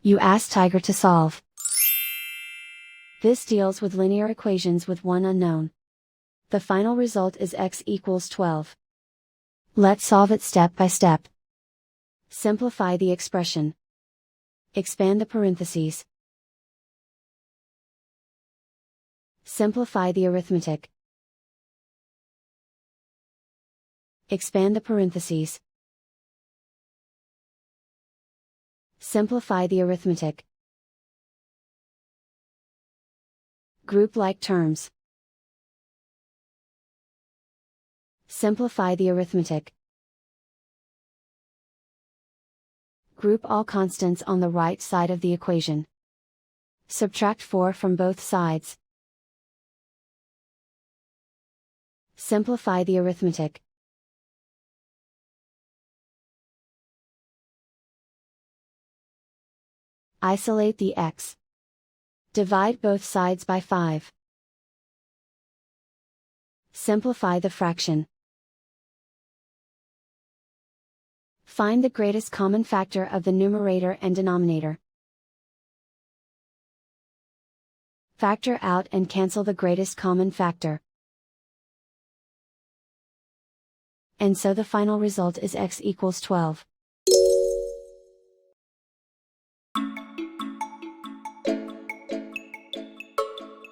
You ask Tiger to solve. This deals with linear equations with one unknown. The final result is x equals 12. Let's solve it step by step. Simplify the expression. Expand the parentheses. Simplify the arithmetic. Expand the parentheses. Simplify the arithmetic. Group like terms. Simplify the arithmetic. Group all constants on the right side of the equation. Subtract 4 from both sides. Simplify the arithmetic. Isolate the x. Divide both sides by 5. Simplify the fraction. Find the greatest common factor of the numerator and denominator. Factor out and cancel the greatest common factor. And so the final result is x equals 12.